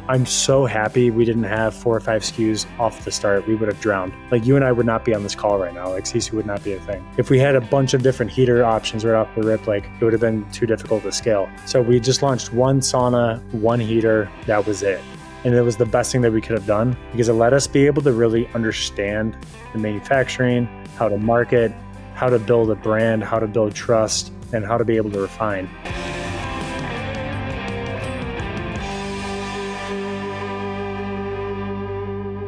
I'm so happy we didn't have 4 or 5 SKUs off the start. We would have drowned. Like you and I would not be on this call right now. Like SISU would not be a thing. If we had a bunch of different heater options right off the rip, like it would have been too difficult to scale. So we just launched one sauna, one heater. That was it. And it was the best thing that we could have done because it let us be able to really understand the manufacturing, how to market, how to build a brand, how to build trust, and how to be able to refine.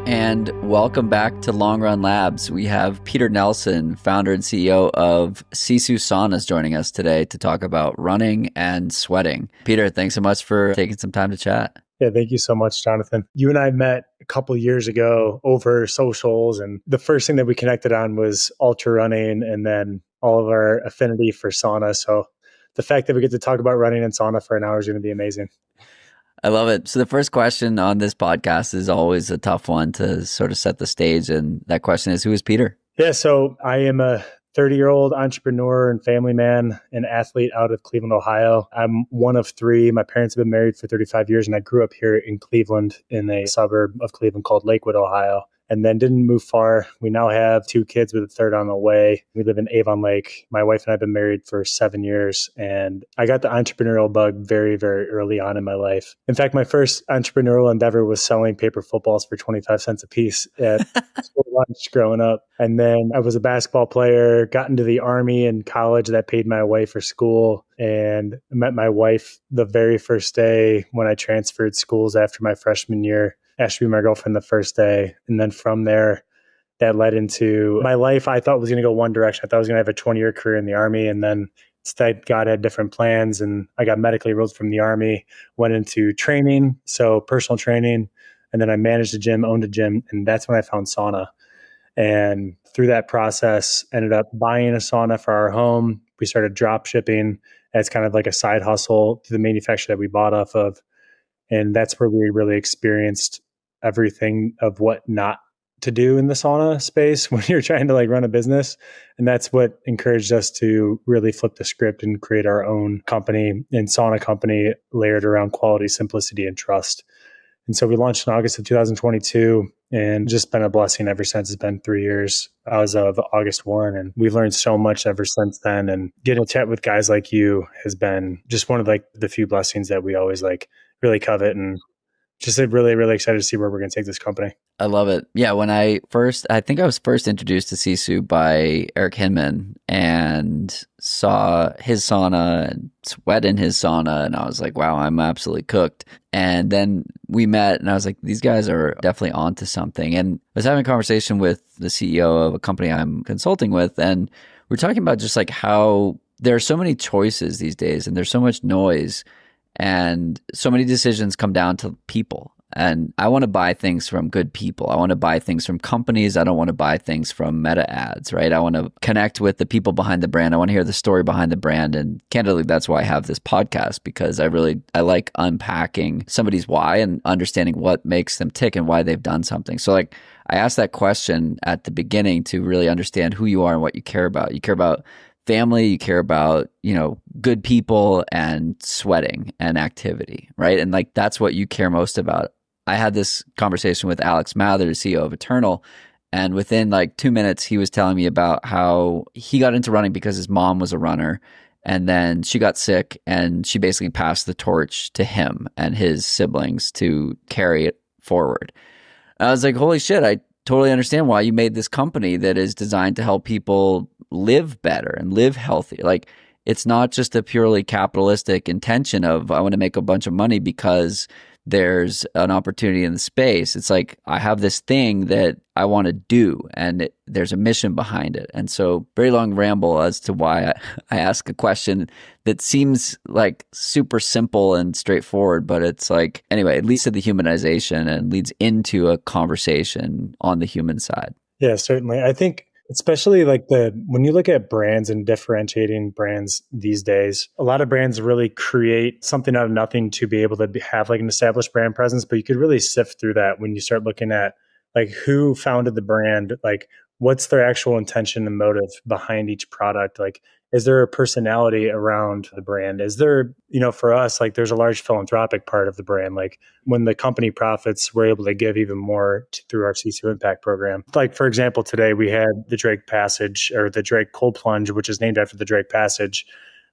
And welcome back to Long Run Labs. We have Peter Nelson, founder and CEO of SISU Saunas, joining us today to talk about running and sweating. Peter, thanks so much for taking some time to chat. Yeah, thank you so much, Jonathan. You and I met a couple of years ago over socials, and the first thing that we connected on was ultra running and then all of our affinity for sauna. So the fact that we get to talk about running and sauna for an hour is going to be amazing. I love it. So the first question on this podcast is always a tough one to sort of set the stage. And that question is, who is Peter? Yeah, so I am a 30-year-old entrepreneur and family man, an athlete out of Cleveland, Ohio. I'm one of 3. My parents have been married for 35 years, and I grew up here in Cleveland in a suburb of Cleveland called Lakewood, Ohio, and then didn't move far. We now have 2 kids with a third on the way. We live in Avon Lake. My wife and I have been married for 7 years, and I got the entrepreneurial bug very, very early on in my life. In fact, my first entrepreneurial endeavor was selling paper footballs for 25 cents a piece at school lunch growing up. And then I was a basketball player, got into the Army in college. That paid my way for school, and I met my wife the very first day when I transferred schools after my freshman year. Asked to be my girlfriend the first day. And then from there, that led into my life. I thought was going to go one direction. I thought I was going to have a 20-year career in the Army. And then instead, God had different plans. And I got medically enrolled from the Army, went into training, so personal training. And then I managed a gym, owned a gym. And that's when I found sauna. And through that process, ended up buying a sauna for our home. We started drop shipping as kind of like a side hustle to the manufacturer that we bought off of. And that's where we really experienced everything of what not to do in the sauna space when you're trying to like run a business. And that's what encouraged us to really flip the script and create our own company and sauna company layered around quality, simplicity, and trust. And so we launched in August of 2022 and just been a blessing ever since. It's been 3 years as of August 1. And we've learned so much ever since then. And getting to chat with guys like you has been just one of like the few blessings that we always like really covet, and just really, really excited to see where we're going to take this company. I love it. Yeah, when I think I was first introduced to SISU by Eric Hinman and saw his sauna and sweat in his sauna. And I was like, wow, I'm absolutely cooked. And then we met and I was like, these guys are definitely onto something. And I was having a conversation with the CEO of a company I'm consulting with. And we're talking about just like how there are so many choices these days and there's so much noise. And so many decisions come down to people. And I want to buy things from good people. I want to buy things from companies. I don't want to buy things from meta ads, right? I want to connect with the people behind the brand. I want to hear the story behind the brand. And candidly, that's why I have this podcast, because I like unpacking somebody's why and understanding what makes them tick and why they've done something. So like I asked that question at the beginning to really understand who you are and what you care about. You care about family, you care about, good people and sweating and activity, right? And like, that's what you care most about. I had this conversation with Alex Mather, the CEO of Eternal, and within like 2 minutes, he was telling me about how he got into running because his mom was a runner. And then she got sick and she basically passed the torch to him and his siblings to carry it forward. I was like, holy shit, I totally understand why you made this company that is designed to help people live better and live healthy. Like, it's not just a purely capitalistic intention of I want to make a bunch of money because there's an opportunity in the space. It's like I have this thing that I want to do and there's a mission behind it. And so very long ramble as to why I ask a question that seems like super simple and straightforward, but it's like, anyway, it leads to the humanization and leads into a conversation on the human side. Yeah, certainly. I think especially like when you look at brands and differentiating brands these days, a lot of brands really create something out of nothing to be able to have like an established brand presence, but you could really sift through that when you start looking at like who founded the brand, like what's their actual intention and motive behind each product. Like Is there a personality around the brand? Is there, for us, like there's a large philanthropic part of the brand. Like when the company profits, we're able to give even more through our SISU Impact program. Like, for example, today we had the Drake Passage or the Drake Cold Plunge, which is named after the Drake Passage.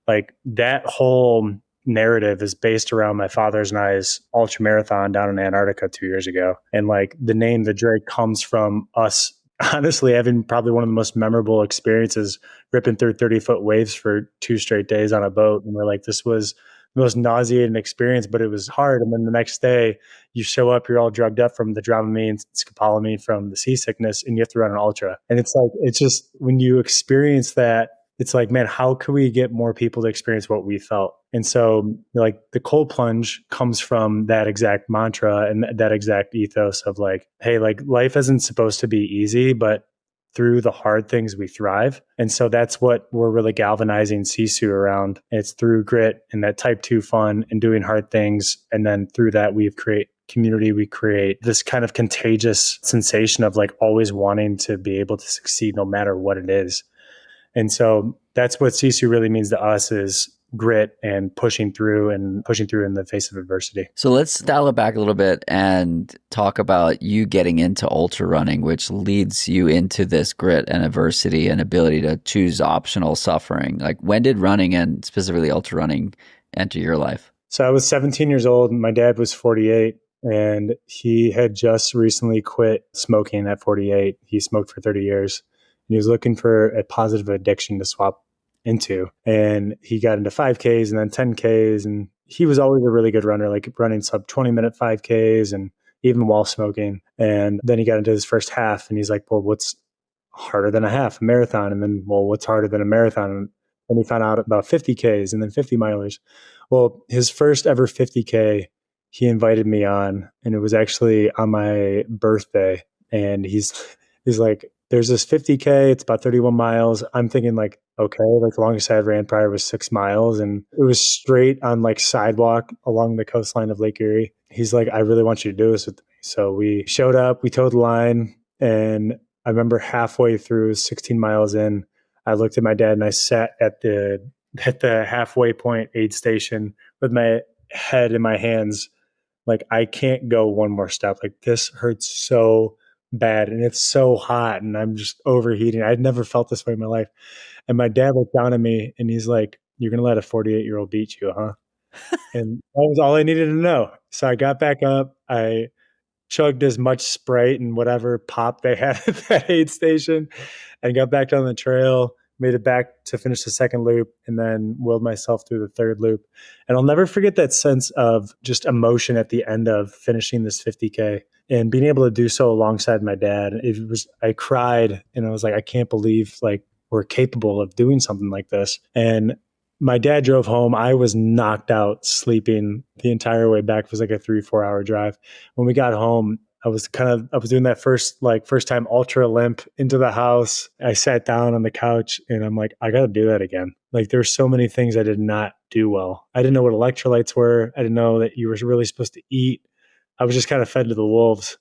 Like that whole narrative is based around my father's and I's ultra marathon down in Antarctica 2 years ago. And like the name the Drake comes from us honestly having probably one of the most memorable experiences ripping through 30-foot waves for 2 straight days on a boat. And we're like, this was the most nauseating experience, but it was hard. And then the next day you show up, you're all drugged up from the Dramamine, scopolamine from the seasickness, and you have to run an ultra. And it's like, it's just when you experience that, it's like, man, how can we get more people to experience what we felt? And so like the cold plunge comes from that exact mantra and that exact ethos of like, hey, like life isn't supposed to be easy, but through the hard things we thrive. And so that's what we're really galvanizing SISU around. It's through grit and that type 2 fun and doing hard things. And then through that, we create community. We create this kind of contagious sensation of like always wanting to be able to succeed no matter what it is. And so that's what SISU really means to us is grit and pushing through in the face of adversity. So let's dial it back a little bit and talk about you getting into ultra running, which leads you into this grit and adversity and ability to choose optional suffering. Like when did running and specifically ultra running enter your life? So I was 17 years old and my dad was 48 and he had just recently quit smoking at 48. He smoked for 30 years. And he was looking for a positive addiction to swap into. And he got into 5Ks and then 10Ks. And he was always a really good runner, like running sub 20-minute 5Ks and even while smoking. And then he got into his first half and he's like, well, what's harder than a half, a marathon? And then, well, what's harder than a marathon? And he found out about 50Ks and then 50 milers. Well, his first ever 50K, he invited me on, and it was actually on my birthday. And he's like, there's this 50K, it's about 31 miles. I'm thinking like, okay, like the longest I had ran prior was 6 miles and it was straight on like sidewalk along the coastline of Lake Erie. He's like, I really want you to do this with me. So we showed up, we towed the line, and I remember halfway through 16 miles in, I looked at my dad and I sat at the halfway point aid station with my head in my hands. Like, I can't go one more step. Like, this hurts so bad and it's so hot and I'm just overheating. I'd never felt this way in my life. And my dad looked down at me and he's like, you're going to let a 48-year-old beat you, huh? And that was all I needed to know. So I got back up. I chugged as much Sprite and whatever pop they had at that aid station and got back down the trail, made it back to finish the second loop, and then willed myself through the third loop. And I'll never forget that sense of just emotion at the end of finishing this 50K and being able to do so alongside my dad. I cried and I was like, I can't believe like we're capable of doing something like this. And my dad drove home. I was knocked out sleeping the entire way back. It was like a 3-4 hour drive. When we got home, I was doing that first time ultra limp into the house. I sat down on the couch and I'm like, I got to do that again. Like there's so many things I did not do well. I didn't know what electrolytes were. I didn't know that you were really supposed to eat. I was just kind of fed to the wolves.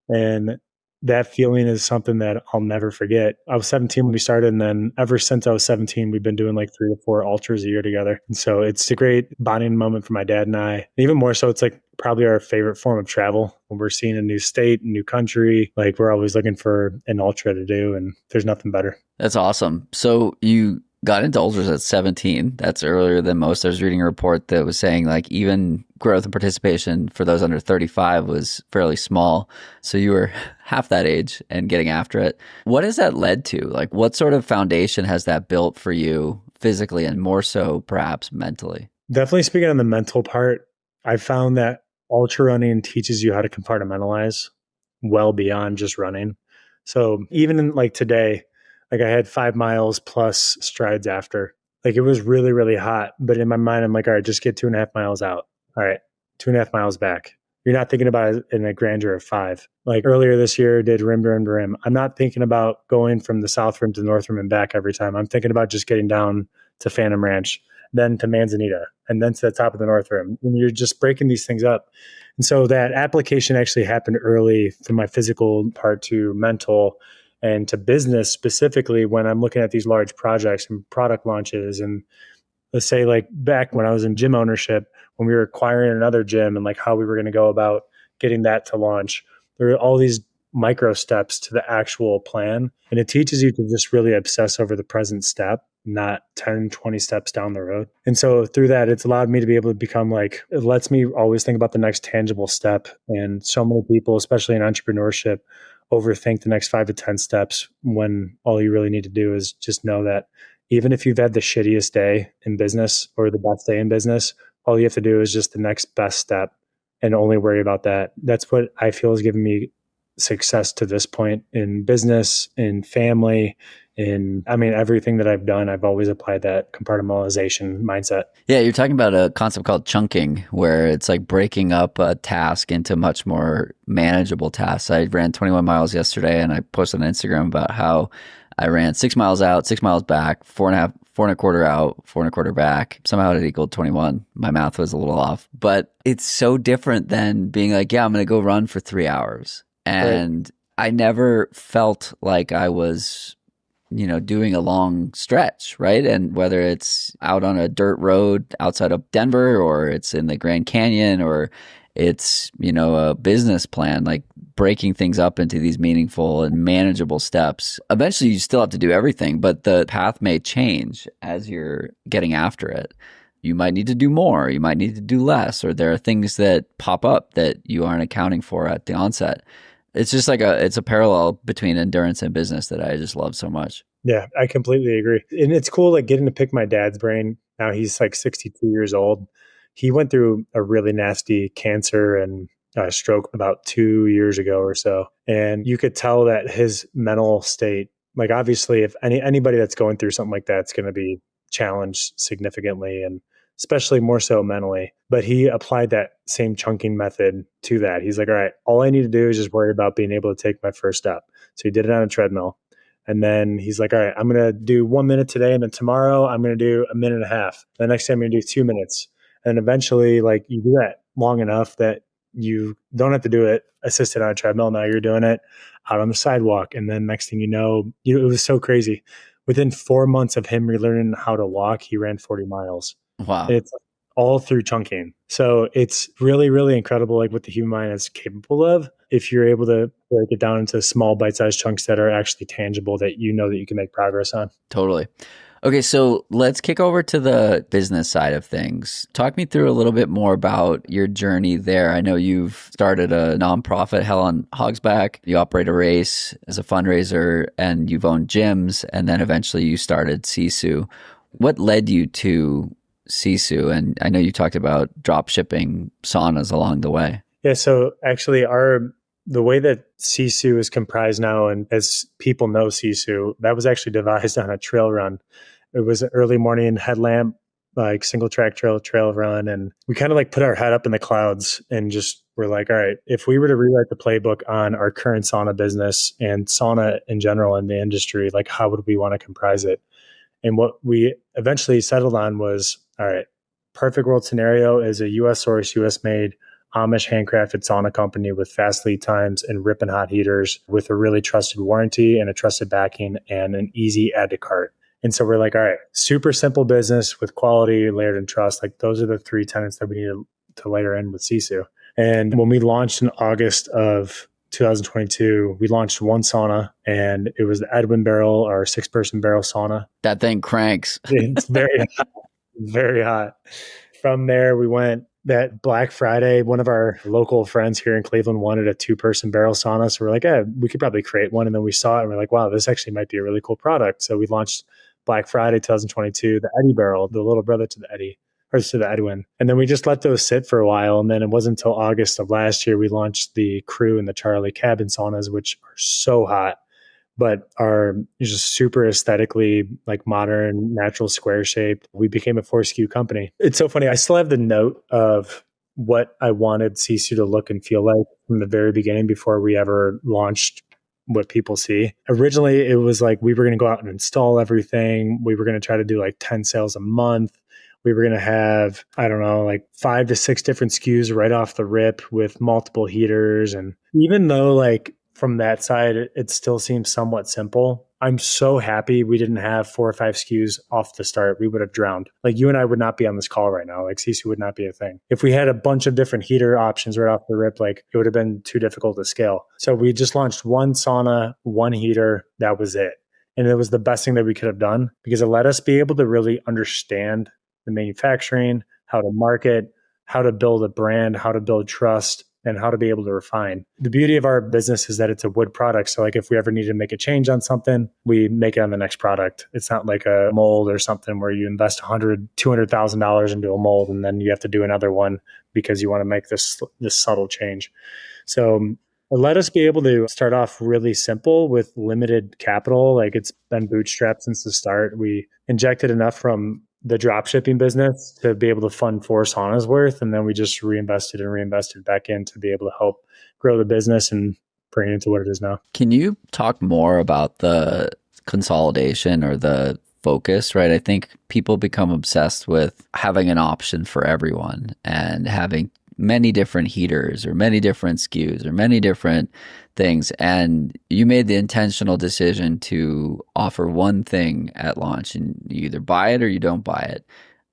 And that feeling is something that I'll never forget. I was 17 when we started. And then ever since I was 17, we've been doing like 3 to 4 ultras a year together. And so it's a great bonding moment for my dad and I. And even more so, it's like probably our favorite form of travel. When we're seeing a new state, a new country, like we're always looking for an ultra to do. And there's nothing better. That's awesome. So you got into ultras at 17. That's earlier than most. I was reading a report that was saying like even growth and participation for those under 35 was fairly small. So you were half that age and getting after it. What has that led to? Like what sort of foundation has that built for you physically and more so perhaps mentally? Definitely speaking on the mental part, I found that ultra running teaches you how to compartmentalize well beyond just running. So even in like today, like I had 5 miles plus strides after. Like it was really, really hot. But in my mind, I'm like, all right, just get 2.5 miles out. All right, 2.5 miles back. You're not thinking about it in a grandeur of 5. Like earlier this year, did rim to rim to rim. I'm not thinking about going from the south rim to the north rim and back every time. I'm thinking about just getting down to Phantom Ranch, then to Manzanita, and then to the top of the north rim. And you're just breaking these things up. And so that application actually happened early from my physical part to mental. And to business specifically, when I'm looking at these large projects and product launches, and let's say like back when I was in gym ownership, when we were acquiring another gym and like how we were going to go about getting that to launch, there are all these micro steps to the actual plan. And it teaches you to just really obsess over the present step, not 10, 20 steps down the road. And so through that, it's allowed me to be able to become like, it lets me always think about the next tangible step. And so many people, especially in entrepreneurship, overthink the next 5 to 10 steps when all you really need to do is just know that even if you've had the shittiest day in business or the best day in business, all you have to do is just the next best step and only worry about that. That's what I feel has given me success to this point in business, in family, in, I mean, everything that I've done, I've always applied that compartmentalization mindset. Yeah, you're talking about a concept called chunking, where it's like breaking up a task into much more manageable tasks. I ran 21 miles yesterday, and I posted on Instagram about how I ran 6 miles out, 6 miles back, 4.25 out, 4.25 back. Somehow it equaled 21. My math was a little off, but it's so different than being like, yeah, I'm going to go run for 3 hours. And I never felt like I was, doing a long stretch, right? And whether it's out on a dirt road outside of Denver, or it's in the Grand Canyon, or it's, a business plan, like breaking things up into these meaningful and manageable steps. Eventually you still have to do everything, but the path may change as you're getting after it. You might need to do more, you might need to do less, or there are things that pop up that you aren't accounting for at the onset. It's just like it's a parallel between endurance and business that I just love so much. Yeah, I completely agree. And it's cool, like getting to pick my dad's brain. Now he's like 62 years old. He went through a really nasty cancer and stroke about 2 years ago or so. And you could tell that his mental state, like obviously if anybody that's going through something like that's going to be challenged significantly, and especially more so mentally. But he applied that same chunking method to that. He's like, all right, all I need to do is just worry about being able to take my first step. So he did it on a treadmill. And then he's like, all right, I'm going to do 1 minute today. And then tomorrow I'm going to do a minute and a half. The next time I'm going to do 2 minutes. And eventually, like, you do that long enough that you don't have to do it assisted on a treadmill. Now you're doing it out on the sidewalk. And then next thing you know, it was so crazy. Within 4 months of him relearning how to walk, he ran 40 miles. Wow. It's all through chunking. So it's really, really incredible, like what the human mind is capable of if you're able to break it down into small bite-sized chunks that are actually tangible, that you know that you can make progress on. Totally. Okay, so let's kick over to the business side of things. Talk me through a little bit more about your journey there. I know you've started a nonprofit, Hell on Hogsback. You operate a race as a fundraiser, and you've owned gyms, and then eventually you started SISU. What led you to SISU? And I know you talked about drop shipping saunas along the way. Yeah, so actually the way that SISU is comprised now, and as people know SISU, that was actually devised on a trail run. It was an early morning headlamp, like single track trail run. And we kind of like put our head up in the clouds and just were like, all right, if we were to rewrite the playbook on our current sauna business and sauna in general in the industry, like how would we want to comprise it? And what we eventually settled on was, all right, perfect world scenario is a US source, US made, Amish handcrafted sauna company with fast lead times and ripping hot heaters with a really trusted warranty and a trusted backing and an easy add to cart. And so we're like, all right, super simple business with quality, layered, and trust. Like those are the three tenets that we need to layer in with SISU. And when we launched in August of 2022, we launched one sauna, and it was the Edwin barrel, our 6-person barrel sauna. That thing cranks. It's very hot, very hot. From there, we went that Black Friday. One of our local friends here in Cleveland wanted a 2-person barrel sauna. So we're like, we could probably create one. And then we saw it and we're like, wow, this actually might be a really cool product. So we launched Black Friday 2022, the Eddie barrel, the little brother to the Eddie, or to the Edwin. And then we just let those sit for a while. And then it wasn't until August of last year we launched the Crew and the Charlie cabin saunas, which are so hot, but are just super aesthetically like modern, natural, square shaped. We became a 4 SKU company. It's so funny. I still have the note of what I wanted SISU to look and feel like from the very beginning before we ever launched what people see. Originally, it was like we were going to go out and install everything. We were going to try to do like 10 sales a month. We were going to have, I don't know, like 5 to 6 different SKUs right off the rip with multiple heaters. And even though like from that side, it still seems somewhat simple. I'm so happy we didn't have 4 or 5 SKUs off the start. We would have drowned. Like you and I would not be on this call right now. Like SISU would not be a thing. If we had a bunch of different heater options right off the rip, like it would have been too difficult to scale. So we just launched one sauna, one heater. That was it. And it was the best thing that we could have done because it let us be able to really understand the manufacturing, how to market, how to build a brand, how to build trust, and how to be able to refine. The beauty of our business is that it's a wood product. So like if we ever need to make a change on something, we make it on the next product. It's not like a mold or something where you invest $100,000, $200,000 into a mold and then you have to do another one because you want to make this subtle change. So let us be able to start off really simple with limited capital. Like it's been bootstrapped since the start. We injected enough from the drop shipping business to be able to fund 4 saunas worth. And then we just reinvested back in to be able to help grow the business and bring it into what it is now. Can you talk more about the consolidation or the focus, right? I think people become obsessed with having an option for everyone and having many different heaters or many different SKUs or many different things. And you made the intentional decision to offer one thing at launch and you either buy it or you don't buy it.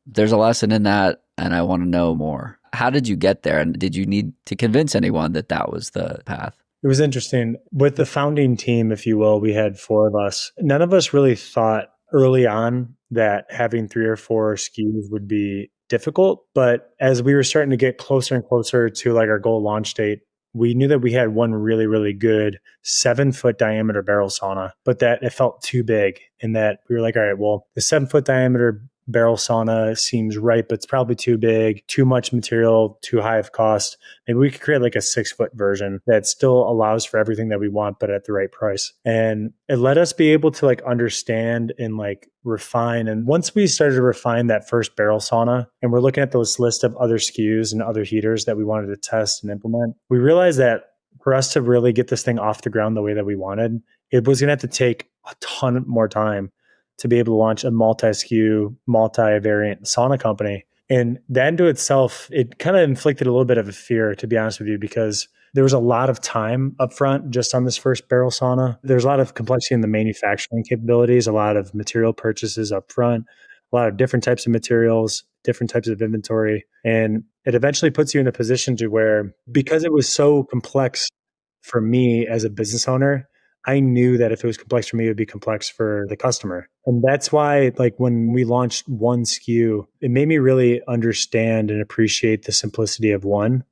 There's a lesson in that and I want to know more. How did you get there? And did you need to convince anyone that that was the path? It was interesting. With the founding team, if you will, we had 4 of us. None of us really thought early on that having 3 or 4 SKUs would be difficult. But as we were starting to get closer and closer to like our goal launch date, we knew that we had one really, really good 7-foot diameter barrel sauna, but that it felt too big. And that we were like, all right, well, the 7-foot diameter barrel sauna seems right, but it's probably too big, too much material, too high of cost. Maybe we could create like a 6-foot version that still allows for everything that we want, but at the right price. And it let us be able to like understand and like refine. And once we started to refine that first barrel sauna and we're looking at those list of other SKUs and other heaters that we wanted to test and implement, we realized that for us to really get this thing off the ground the way that we wanted, it was going to have to take a ton more time to be able to launch a multi-SKU, multi-variant sauna company. And that into itself, it kind of inflicted a little bit of a fear, to be honest with you, because there was a lot of time upfront just on this first barrel sauna. There's a lot of complexity in the manufacturing capabilities, a lot of material purchases upfront, a lot of different types of materials, different types of inventory. And it eventually puts you in a position to where, because it was so complex for me as a business owner, I knew that if it was complex for me, it would be complex for the customer. And that's why, like, when we launched one SKU, it made me really understand and appreciate the simplicity of one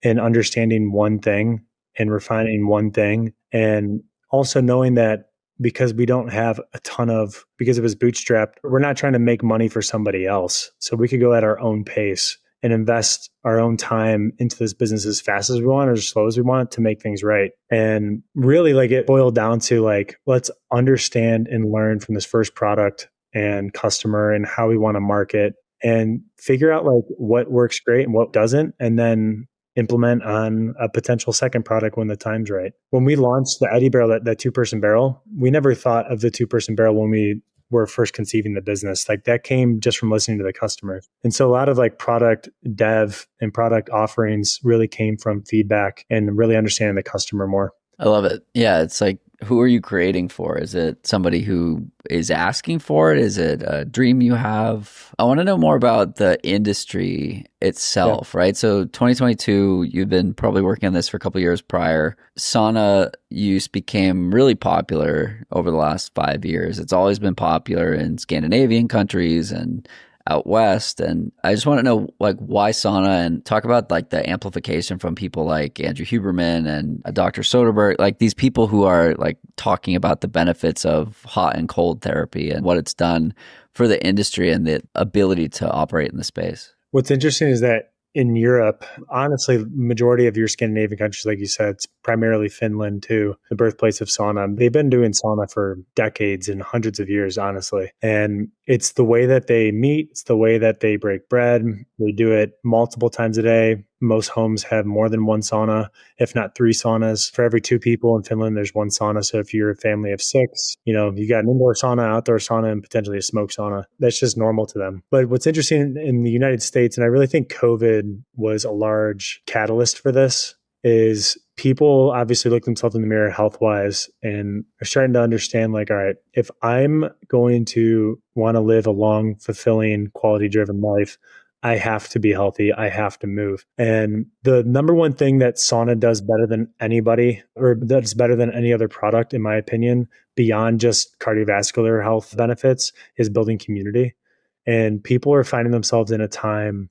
and understanding one thing and refining one thing. And also knowing that because we don't have a ton of, because it was bootstrapped, we're not trying to make money for somebody else. So we could go at our own pace and invest our own time into this business as fast as we want or as slow as we want to make things right. And really, like, it boiled down to like, let's understand and learn from this first product and customer and how we want to market and figure out like what works great and what doesn't, and then implement on a potential second product when the time's right. When we launched the Eddie barrel, that 2-person barrel, we never thought of the 2-person barrel when we were first conceiving the business. Like, that came just from listening to the customer. And so a lot of like product dev and product offerings really came from feedback and really understanding the customer more. I love it. Yeah, it's like, who are you creating for? Is it somebody who is asking for it? Is it a dream you have? I want to know more about the industry itself, right? So 2022, you've been probably working on this for a couple of years prior. Sauna use became really popular over the last 5 years. It's always been popular in Scandinavian countries and out west. And I just want to know, like, why sauna, and talk about like the amplification from people like Andrew Huberman and Dr. Soderbergh, like these people who are like talking about the benefits of hot and cold therapy and what it's done for the industry and the ability to operate in the space. What's interesting is that in Europe, honestly, majority of your Scandinavian countries, like you said, it's primarily Finland too, the birthplace of sauna. They've been doing sauna for decades and hundreds of years, honestly. And it's the way that they meet. It's the way that they break bread. They do it multiple times a day. Most homes have more than one sauna, if not 3 saunas. For every 2 people in Finland, there's 1 sauna. So if you're a family of 6, you got an indoor sauna, outdoor sauna, and potentially a smoke sauna. That's just normal to them. But what's interesting in the United States, and I really think COVID was a large catalyst for this, is people obviously look themselves in the mirror health wise and are starting to understand like, all right, if I'm going to want to live a long, fulfilling, quality driven life, I have to be healthy. I have to move. And the number one thing that sauna does better than anybody, or that's better than any other product, in my opinion, beyond just cardiovascular health benefits, is building community. And people are finding themselves in a time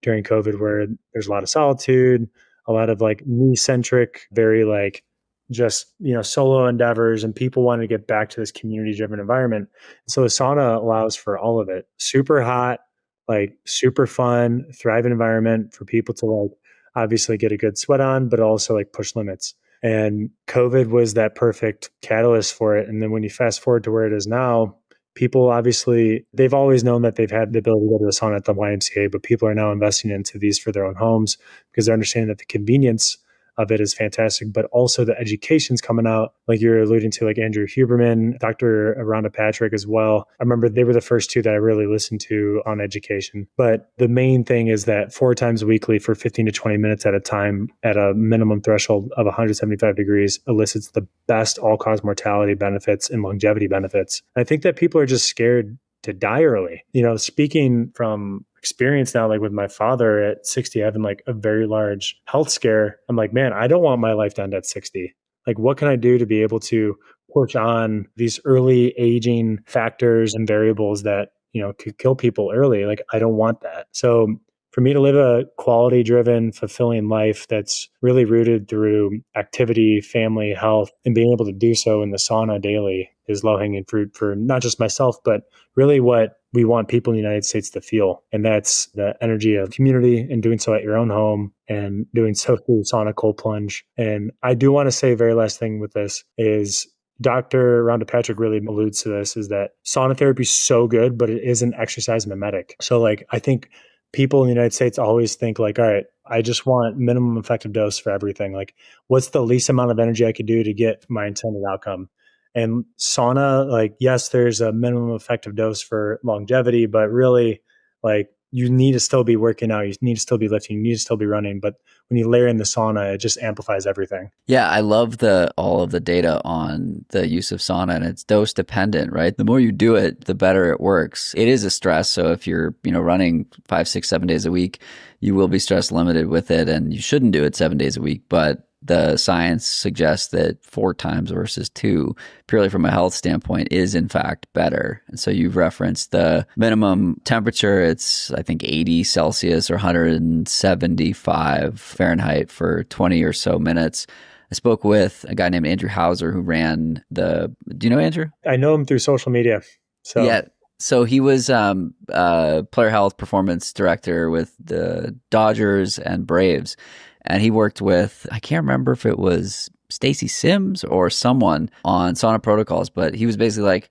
during COVID where there's a lot of solitude, a lot of like me centric, very like just, solo endeavors, and people want to get back to this community driven environment. So the sauna allows for all of it. Super hot, like super fun, thriving environment for people to like obviously get a good sweat on, but also like push limits. And COVID was that perfect catalyst for it. And then when you fast forward to where it is now, people obviously, they've always known that they've had the ability to go to the sauna at the YMCA, but people are now investing into these for their own homes because they're understanding that the convenience of it is fantastic, but also the education's coming out, like you're alluding to, like Andrew Huberman, Dr. Rhonda Patrick as well. I remember they were the first two that I really listened to on education. But the main thing is that 4 times weekly for 15 to 20 minutes at a time at a minimum threshold of 175 degrees elicits the best all-cause mortality benefits and longevity benefits. I think that people are just scared to die early. Speaking from experience now, like with my father at 60 having like a very large health scare, I'm like, man, I don't want my life to end at 60. Like, what can I do to be able to push on these early aging factors and variables that, could kill people early? Like, I don't want that. So for me to live a quality driven, fulfilling life that's really rooted through activity, family, health, and being able to do so in the sauna daily is low hanging fruit for not just myself, but really what we want people in the United States to feel. And that's the energy of community and doing so at your own home and doing so through sauna cold plunge. And I do want to say, very last thing with this is Dr. Rhonda Patrick really alludes to this, is that sauna therapy is so good, but it is an exercise mimetic. So like, I think people in the United States always think like, all right, I just want minimum effective dose for everything. Like, what's the least amount of energy I could do to get my intended outcome? And sauna, like, yes, there's a minimum effective dose for longevity, but really, like, you need to still be working out. You need to still be lifting. You need to still be running. But when you layer in the sauna, it just amplifies everything. Yeah, I love all of the data on the use of sauna, and it's dose dependent, right? The more you do it, the better it works. It is a stress. So if you're, running 5, 6, 7 days a week, you will be stress limited with it, and you shouldn't do it 7 days a week. But the science suggests that 4 times versus 2, purely from a health standpoint, is in fact better. And so you've referenced the minimum temperature. It's, I think, 80 Celsius or 175 Fahrenheit for 20 or so minutes. I spoke with a guy named Andrew Hauser who ran do you know Andrew? I know him through social media. So yeah. So he was player health performance director with the Dodgers and Braves. And he worked with, I can't remember if it was Stacy Sims or someone on sauna protocols, but he was basically like,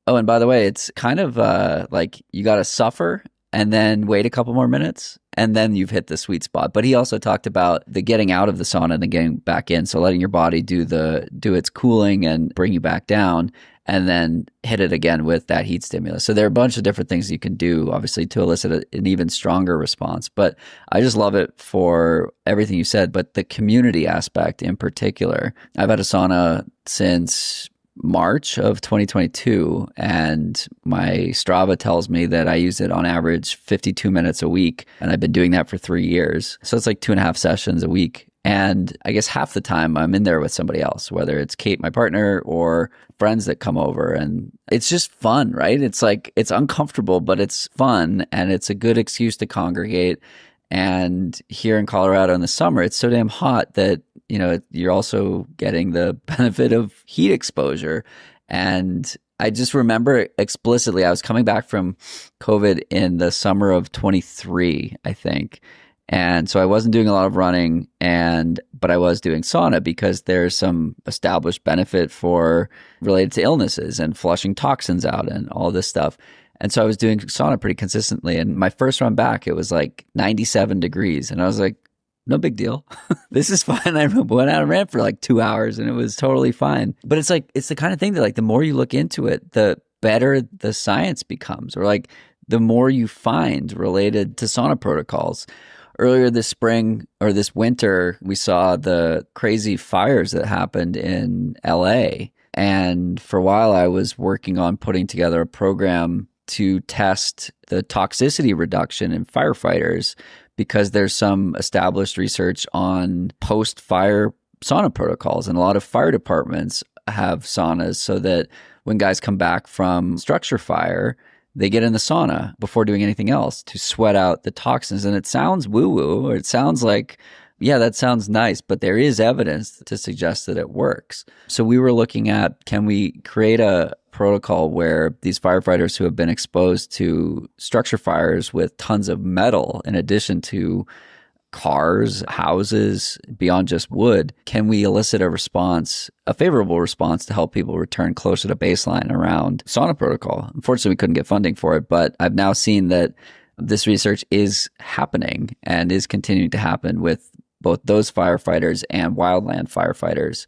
oh, and by the way, it's kind of like you got to suffer and then wait a couple more minutes and then you've hit the sweet spot. But he also talked about the getting out of the sauna and then getting back in. So letting your body do its cooling and bring you back down, and then hit it again with that heat stimulus. So there are a bunch of different things you can do, obviously, to elicit an even stronger response. But I just love it for everything you said, but the community aspect in particular. I've had a sauna since March of 2022, and my Strava tells me that I use it on average 52 minutes a week, and I've been doing that for 3 years. So it's like 2.5 sessions a week. And I guess half the time I'm in there with somebody else, whether it's Kate, my partner, or friends that come over. And it's just fun, right? It's like, it's uncomfortable, but it's fun. And it's a good excuse to congregate. And here in Colorado in the summer, it's so damn hot that, you're also getting the benefit of heat exposure. And I just remember explicitly, I was coming back from COVID in the summer of 23, I think. And so I wasn't doing a lot of running, but I was doing sauna because there's some established benefit related to illnesses and flushing toxins out and all this stuff. And so I was doing sauna pretty consistently. And my first run back, it was like 97 degrees. And I was like, no big deal. This is fine. I went out and ran for like 2 hours and it was totally fine. But it's like, it's the kind of thing that like the more you look into it, the better the science becomes, or like the more you find related to sauna protocols, Earlier this spring or this winter, we saw the crazy fires that happened in LA. And for a while, I was working on putting together a program to test the toxicity reduction in firefighters, because there's some established research on post-fire sauna protocols. And a lot of fire departments have saunas so that when guys come back from structure fire, they get in the sauna before doing anything else to sweat out the toxins. And it sounds woo-woo, or it sounds like, yeah, that sounds nice, but there is evidence to suggest that it works. So we were looking at, can we create a protocol where these firefighters who have been exposed to structure fires with tons of metal, in addition to cars, houses, beyond just wood, can we elicit a response, a favorable response, to help people return closer to baseline around sauna protocol? Unfortunately, we couldn't get funding for it, but I've now seen that this research is happening and is continuing to happen with both those firefighters and wildland firefighters.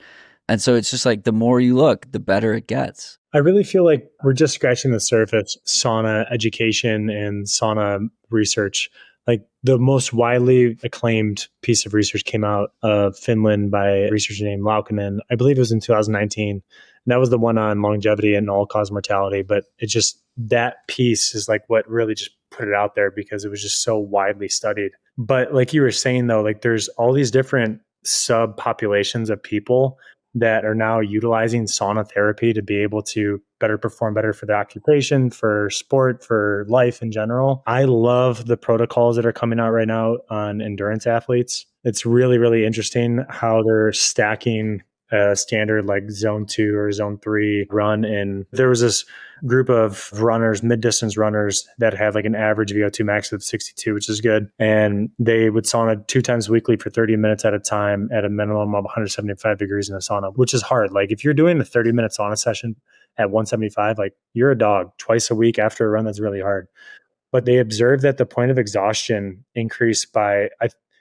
And so it's just like, the more you look, the better it gets. I really feel like we're just scratching the surface. Sauna education and sauna research. Like the most widely acclaimed piece of research came out of Finland by a researcher named Laukkanen. I believe it was in 2019. And that was the one on longevity and all-cause mortality. But it just, that piece is like what really just put it out there, because it was just so widely studied. But like you were saying, though, like there's all these different subpopulations of people that are now utilizing sauna therapy to be able to perform better for the occupation, for sport, for life in general. I love the protocols that are coming out right now on endurance athletes. It's really, really interesting how they're stacking a standard like zone 2 or zone 3 run. And there was this group of runners, mid-distance runners, that have like an average VO2 max of 62, which is good. And they would sauna 2 times weekly for 30 minutes at a time at a minimum of 175 degrees in a sauna, which is hard. Like if you're doing a 30-minute sauna session at 175, like you're a dog. Twice a week after a run, that's really hard. But they observed that the point of exhaustion increased by,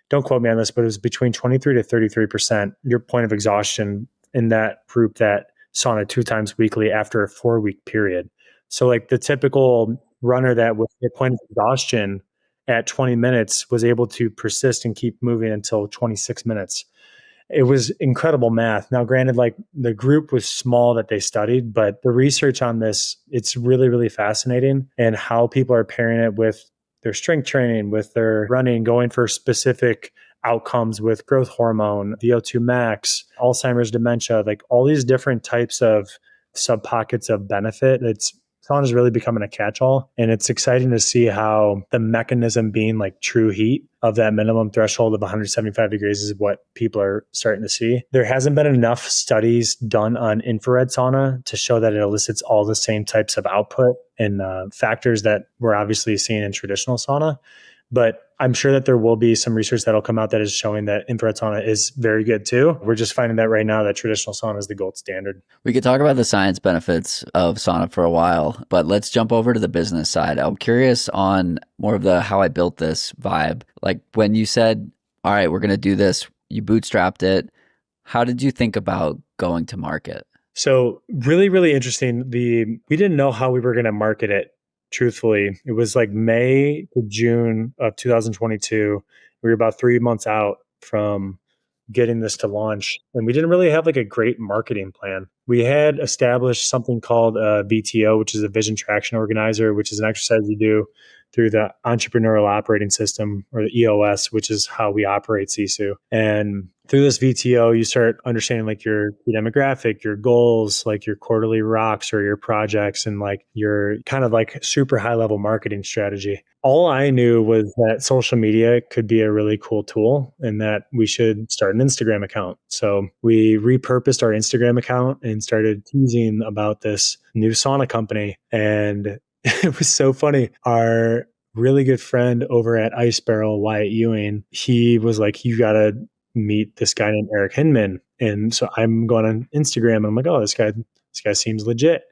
don't quote me on this, but it was between 23 to 33%, your point of exhaustion in that group that sauna 2 times weekly after a 4-week period. So like the typical runner that with a point of exhaustion at 20 minutes was able to persist and keep moving until 26 minutes. It was incredible math. Now, granted, like the group was small that they studied, but the research on this, it's really, really fascinating, and how people are pairing it with their strength training, with their running, going for specific outcomes with growth hormone, VO2 max, Alzheimer's, dementia, like all these different types of sub pockets of benefit. Sauna is really becoming a catch-all, and it's exciting to see how the mechanism being like true heat of that minimum threshold of 175 degrees is what people are starting to see. There hasn't been enough studies done on infrared sauna to show that it elicits all the same types of output and factors that we're obviously seeing in traditional sauna. But I'm sure that there will be some research that'll come out that is showing that infrared sauna is very good too. We're just finding that right now that traditional sauna is the gold standard. We could talk about the science benefits of sauna for a while, but let's jump over to the business side. I'm curious on more of the how I built this vibe. Like when you said, all right, we're going to do this, you bootstrapped it. How did you think about going to market? So really, really interesting. We didn't know how we were going to market it. Truthfully, it was like May to June of 2022. We were about 3 months out from getting this to launch, and we didn't really have like a great marketing plan. We had established something called a VTO, which is a Vision Traction Organizer, which is an exercise you do through the Entrepreneurial Operating System, or the EOS, which is how we operate SISU. And through this VTO, you start understanding like your demographic, your goals, like your quarterly rocks or your projects, and like your kind of like super high level marketing strategy. All I knew was that social media could be a really cool tool and that we should start an Instagram account. So we repurposed our Instagram account and started teasing about this new sauna company. And it was so funny. Our really good friend over at Ice Barrel, Wyatt Ewing, he was like, you got to meet this guy named Eric Hinman. And so I'm going on Instagram and I'm like, oh, this guy seems legit.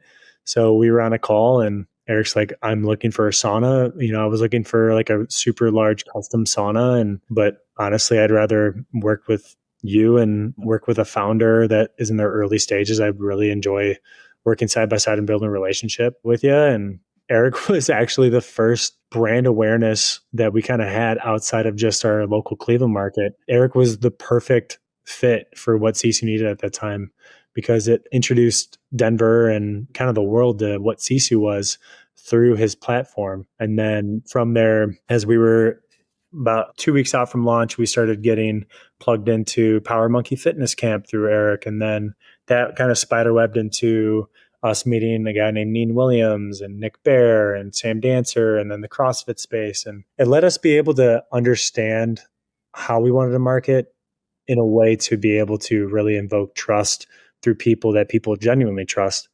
So we were on a call and Eric's like, I'm looking for a sauna. You know, I was looking for like a super large custom sauna. But honestly, I'd rather work with you and work with a founder that is in their early stages. I really enjoy working side by side and building a relationship with you. And Eric was actually the first brand awareness that we kind of had outside of just our local Cleveland market. Eric was the perfect fit for what SISU needed at that time because it introduced Denver and kind of the world to what SISU was through his platform. And then from there, as we were about 2 weeks out from launch, we started getting plugged into Power Monkey Fitness Camp through Eric. And then that kind of spiderwebbed into us meeting a guy named Neen Williams and Nick Bear and Sam Dancer, and then the CrossFit space. And it let us be able to understand how we wanted to market in a way to be able to really invoke trust through people that people genuinely trust.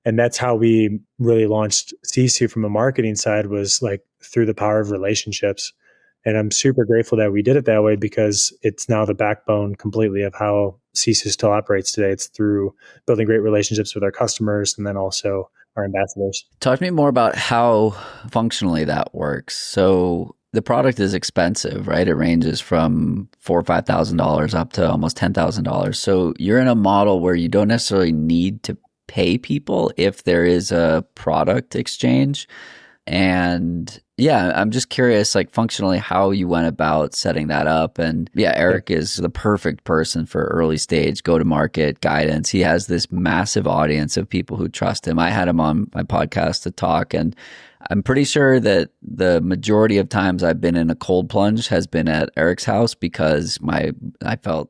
And that's how we really launched SISU from a marketing side, was like through the power of relationships. And I'm super grateful that we did it that way because it's now the backbone completely of how SISU still operates today. It's through building great relationships with our customers and then also our ambassadors. Talk to me more about how functionally that works. So the product is expensive, right? It ranges from $4,000 or $5,000 up to almost $10,000. So you're in a model where you don't necessarily need to pay people if there is a product exchange. And yeah, I'm just curious, like functionally, how you went about setting that up. And yeah, Eric is the perfect person for early stage go to market guidance. He has this massive audience of people who trust him. I had him on my podcast to talk, and I'm pretty sure that the majority of times I've been in a cold plunge has been at Eric's house because I felt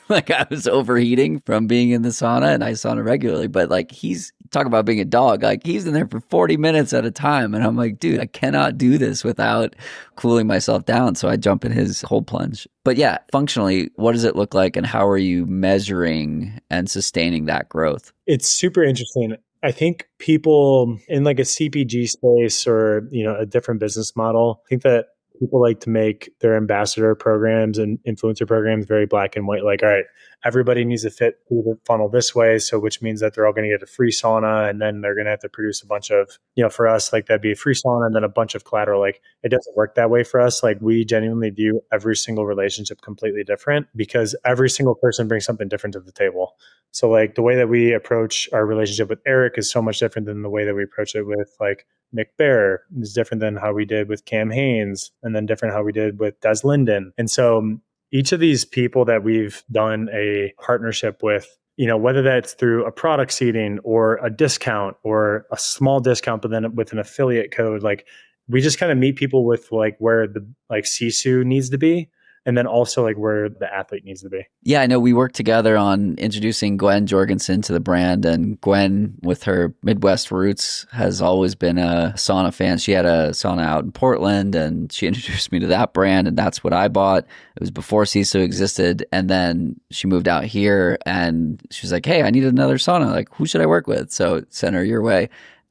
like I was overheating from being in the sauna, and I sauna regularly. But like, he's talk about being a dog. Like, he's in there for 40 minutes at a time, and I'm like, dude, I cannot do this without cooling myself down. So I jump in his cold plunge. But yeah, functionally, what does it look like, and how are you measuring and sustaining that growth? It's super interesting. I think people in like a CPG space or, a different business model, I think that people like to make their ambassador programs and influencer programs very black and white. Like, all right, everybody needs to fit through the funnel this way. So which means that they're all going to get a free sauna, and then they're going to have to produce a bunch of, for us, like that'd be a free sauna and then a bunch of collateral. Like, it doesn't work that way for us. Like, we genuinely view every single relationship completely different because every single person brings something different to the table. So like the way that we approach our relationship with Eric is so much different than the way that we approach it with like Nick Bear. Is different than how we did with Cam Haynes, and then different how we did with Des Linden. And so each of these people that we've done a partnership with, whether that's through a product seeding or a discount or a small discount, but then with an affiliate code, like we just kind of meet people with like where the like SISU needs to be. And then also like where the athlete needs to be. Yeah, I know we worked together on introducing Gwen Jorgensen to the brand, and Gwen, with her Midwest roots, has always been a sauna fan. She had a sauna out in Portland, and she introduced me to that brand, and that's what I bought. It was before SISU existed, and then she moved out here, and she was like, hey, I need another sauna. Like, who should I work with? So send her your way.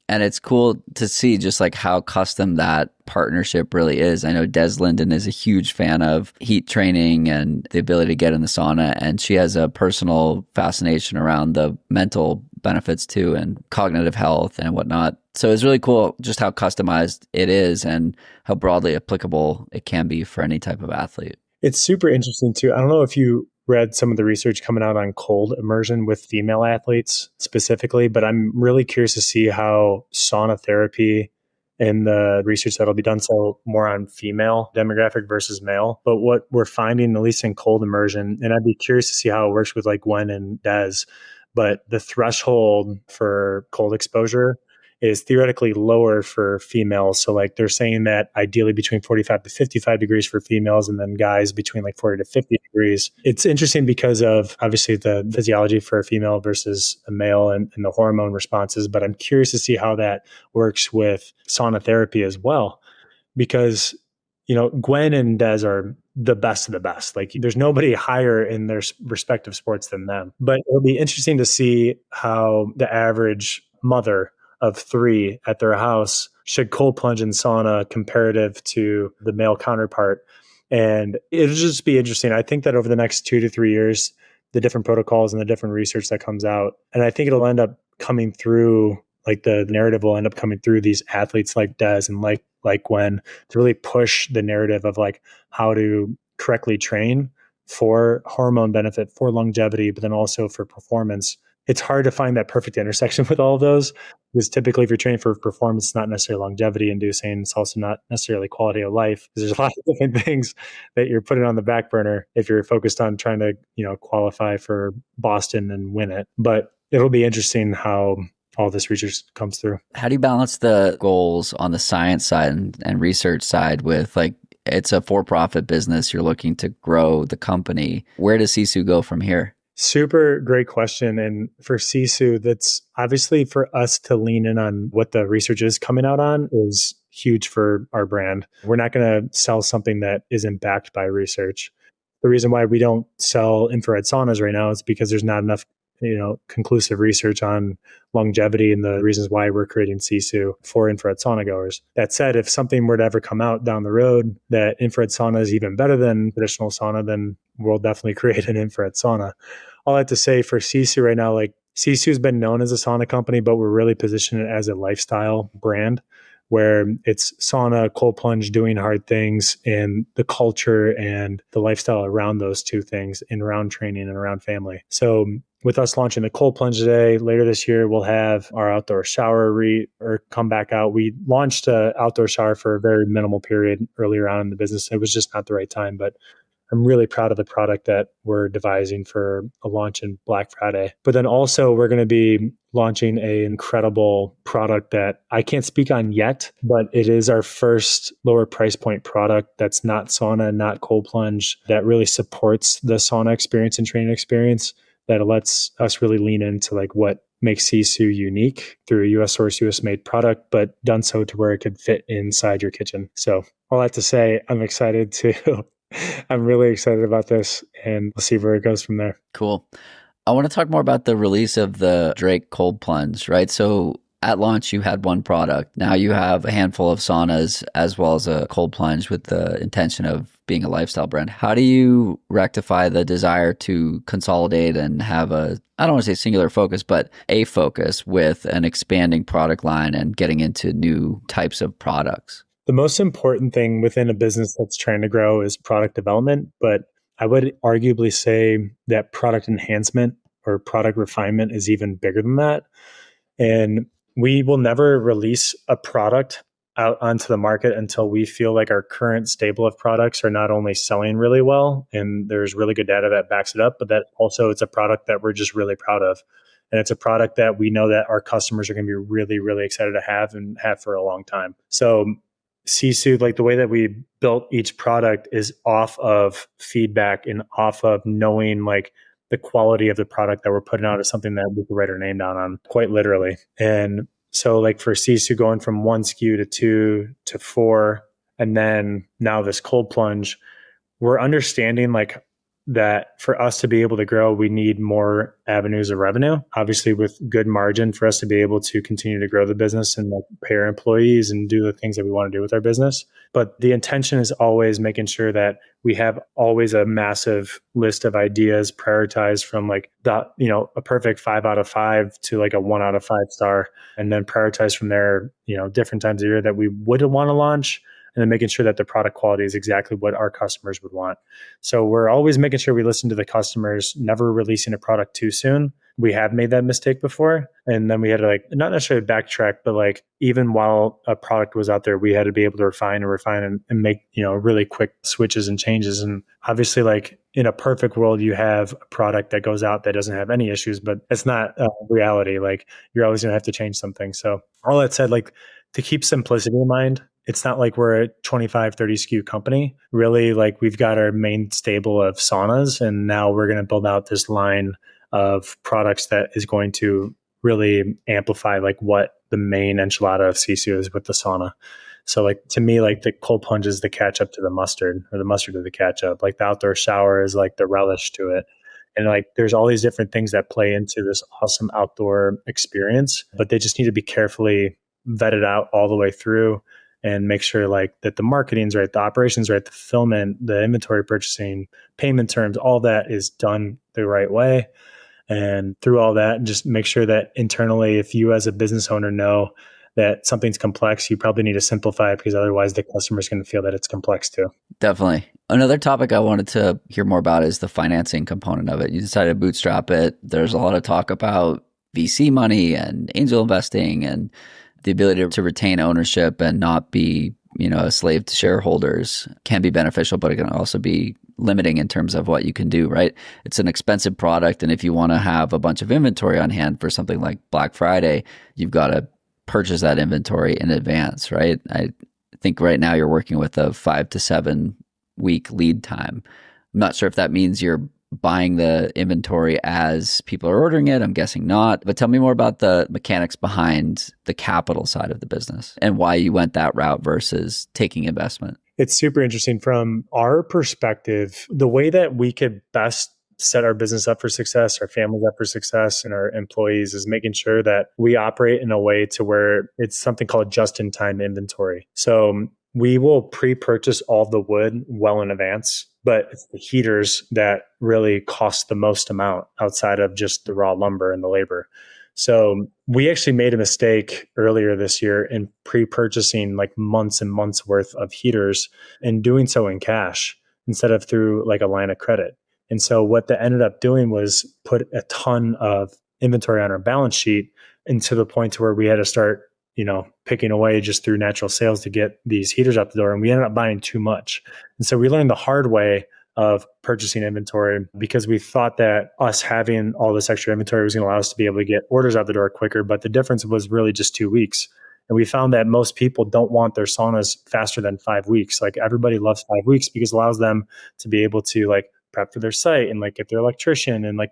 And it's cool to see just like how custom that partnership really is. I know Des Linden is a huge fan of heat training and the ability to get in the sauna. And she has a personal fascination around the mental benefits too, and cognitive health and whatnot. So it's really cool just how customized it is and how broadly applicable it can be for any type of athlete. It's super interesting too. I don't know if you read some of the research coming out on cold immersion with female athletes specifically, but I'm really curious to see how sauna therapy and the research that'll be done, so more on female demographic versus male. But what we're finding, at least in cold immersion, and I'd be curious to see how it works with like Gwen and Des, but the threshold for cold exposure is theoretically lower for females. So like they're saying that ideally between 45 to 55 degrees for females, and then guys between like 40 to 50 degrees. It's interesting because of obviously the physiology for a female versus a male and the hormone responses. But I'm curious to see how that works with sauna therapy as well, because, Gwen and Des are the best of the best. Like there's nobody higher in their respective sports than them. But it'll be interesting to see how the average mother of 3 at their house should cold plunge in sauna comparative to the male counterpart. And it'll just be interesting. I think that over the next 2 to 3 years, the different protocols and the different research that comes out, and I think it'll end up coming through, like the narrative will end up coming through these athletes like Des and like Gwen, to really push the narrative of like how to correctly train for hormone benefit, for longevity, but then also for performance it's hard to find that perfect intersection with all of those, because typically if you're training for performance, it's not necessarily longevity inducing. It's also not necessarily quality of life. There's a lot of different things that you're putting on the back burner if you're focused on trying to, qualify for Boston and win it. But it'll be interesting how all this research comes through. How do you balance the goals on the science side and research side with, like, it's a for-profit business, you're looking to grow the company. Where does SISU go from here? Super great question. And for SISU, that's obviously for us to lean in on what the research is coming out on is huge for our brand. We're not going to sell something that isn't backed by research. The reason why we don't sell infrared saunas right now is because there's not enough conclusive research on longevity and the reasons why we're creating SISU for infrared sauna goers. That said, if something were to ever come out down the road that infrared sauna is even better than traditional sauna, then we'll definitely create an infrared sauna. All I have to say for SISU right now, like SISU has been known as a sauna company, but we're really positioning it as a lifestyle brand where it's sauna, cold plunge, doing hard things, and the culture and the lifestyle around those two things and around training and around family. So with us launching the cold plunge today, later this year, we'll have our outdoor shower come back out. We launched an outdoor shower for a very minimal period earlier on in the business. It was just not the right time, but I'm really proud of the product that we're devising for a launch in Black Friday. But then also we're going to be launching an incredible product that I can't speak on yet, but it is our first lower price point product that's not sauna, not cold plunge, that really supports the sauna experience and training experience, that lets us really lean into like what makes SISU unique through a US source, US made product, but done so to where it could fit inside your kitchen. So all I have to say, I'm really excited about this, and we'll see where it goes from there. Cool. I want to talk more about the release of the Drake Cold Plunge, right? So at launch, you had one product. Now you have a handful of saunas as well as a cold plunge with the intention of being a lifestyle brand. How do you rectify the desire to consolidate and have I don't want to say singular focus, but a focus with an expanding product line and getting into new types of products? The most important thing within a business that's trying to grow is product development, but I would arguably say that product enhancement or product refinement is even bigger than that. And we will never release a product out onto the market until we feel like our current stable of products are not only selling really well and there's really good data that backs it up, but that also it's a product that we're just really proud of. And it's a product that we know that our customers are going to be really, really excited to have and have for a long time. So SISU, like the way that we built each product is off of feedback and off of knowing like the quality of the product that we're putting out is something that we can write our name down on, quite literally. And so like for SISU going from 1 SKU to 2 to 4, and then now this cold plunge, we're understanding like that for us to be able to grow, we need more avenues of revenue, obviously with good margin for us to be able to continue to grow the business and like pay our employees and do the things that we want to do with our business. But the intention is always making sure that we have always a massive list of ideas prioritized from like the, a perfect 5 out of 5 to like a 1 out of 5 star, and then prioritize from there, different times of year that we would want to launch, and then making sure that the product quality is exactly what our customers would want. So we're always making sure we listen to the customers, never releasing a product too soon. We have made that mistake before. And then we had to like, not necessarily backtrack, but like even while a product was out there, we had to be able to refine and make, really quick switches and changes. And obviously like in a perfect world, you have a product that goes out that doesn't have any issues, but it's not reality. Like you're always going to have to change something. So all that said, like to keep simplicity in mind, it's not like we're a 25, 30 SKU company. Really, like we've got our main stable of saunas, and now we're going to build out this line of products that is going to really amplify like what the main enchilada of SISU is with the sauna. So like to me, like the cold plunge is the catch up to the mustard, or the mustard to the catch up. Like the outdoor shower is like the relish to it. And like there's all these different things that play into this awesome outdoor experience, but they just need to be carefully vetted out all the way through and make sure like that the marketing's right, the operations right, the fulfillment, the inventory purchasing, payment terms, all that is done the right way. And through all that, just make sure that internally, if you as a business owner know that something's complex, you probably need to simplify it because otherwise the customer's going to feel that it's complex too. Definitely. Another topic I wanted to hear more about is the financing component of it. You decided to bootstrap it. There's a lot of talk about VC money and angel investing and the ability to retain ownership and not be, a slave to shareholders can be beneficial, but it can also be limiting in terms of what you can do, right? It's an expensive product. And if you want to have a bunch of inventory on hand for something like Black Friday, you've got to purchase that inventory in advance, right? I think right now you're working with a 5 to 7 week lead time. I'm not sure if that means you're buying the inventory as people are ordering it. I'm guessing not. But tell me more about the mechanics behind the capital side of the business and why you went that route versus taking investment. It's super interesting from our perspective. The way that we could best set our business up for success, our families up for success, and our employees is making sure that we operate in a way to where it's something called just-in-time inventory. So we will pre-purchase all the wood well in advance, but it's the heaters that really cost the most amount outside of just the raw lumber and the labor. So we actually made a mistake earlier this year in pre-purchasing like months and months worth of heaters and doing so in cash instead of through like a line of credit. And so what that ended up doing was put a ton of inventory on our balance sheet, and to the point to where we had to start, picking away just through natural sales to get these heaters out the door. And we ended up buying too much. And so we learned the hard way of purchasing inventory because we thought that us having all this extra inventory was going to allow us to be able to get orders out the door quicker. But the difference was really just 2 weeks. And we found that most people don't want their saunas faster than 5 weeks. Like everybody loves 5 weeks because it allows them to be able to like prep for their site and like get their electrician and like,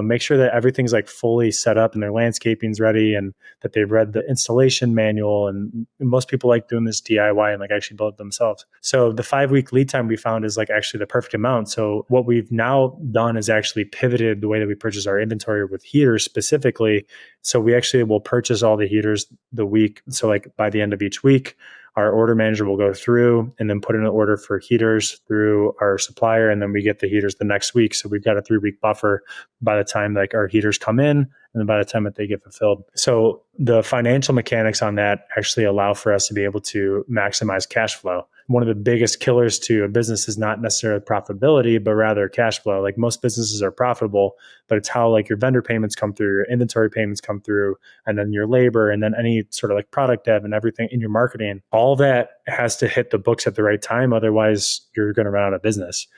make sure that everything's like fully set up and their landscaping's ready and that they've read the installation manual. And most people like doing this DIY and like actually build it themselves. So the 5 week lead time we found is like actually the perfect amount. So what we've now done is actually pivoted the way that we purchase our inventory with heaters specifically. So we actually will purchase all the heaters the week. So like by the end of each week, our order manager will go through and then put in an order for heaters through our supplier. And then we get the heaters the next week. So we've got a 3-week buffer by the time like our heaters come in and then by the time that they get fulfilled. So the financial mechanics on that actually allow for us to be able to maximize cash flow. One of the biggest killers to a business is not necessarily profitability, but rather cash flow. Like most businesses are profitable, but it's how like your vendor payments come through, your inventory payments come through, and then your labor, and then any sort of like product dev and everything in your marketing. All that has to hit the books at the right time. Otherwise, you're going to run out of business.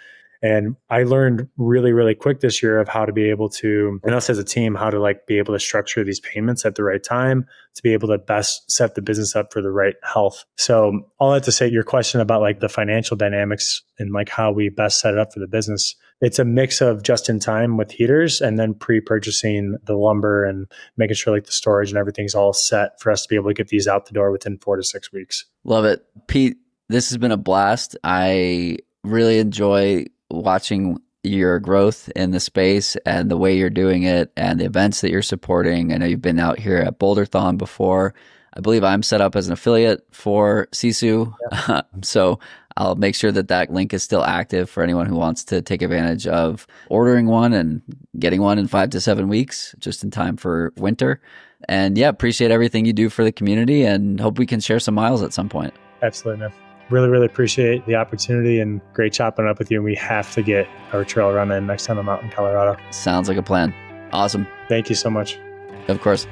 And I learned really, really quick this year of how to be able to, and us as a team, how to like be able to structure these payments at the right time to be able to best set the business up for the right health. So all that to say, your question about like the financial dynamics and like how we best set it up for the business, it's a mix of just in time with heaters and then pre-purchasing the lumber and making sure like the storage and everything's all set for us to be able to get these out the door within 4 to 6 weeks. Love it. Pete, this has been a blast. I really enjoy watching your growth in the space and the way you're doing it and the events that you're supporting. I know you've been out here at Boulderthon before. I believe I'm set up as an affiliate for SISU. Yeah. So I'll make sure that link is still active for anyone who wants to take advantage of ordering one and getting one in 5 to 7 weeks, just in time for winter. And yeah, appreciate everything you do for the community and hope we can share some miles at some point. Absolutely, man. Really, really appreciate the opportunity and great chopping up with you. And we have to get our trail run in next time I'm out in Colorado. Sounds like a plan. Awesome. Thank you so much. Of course.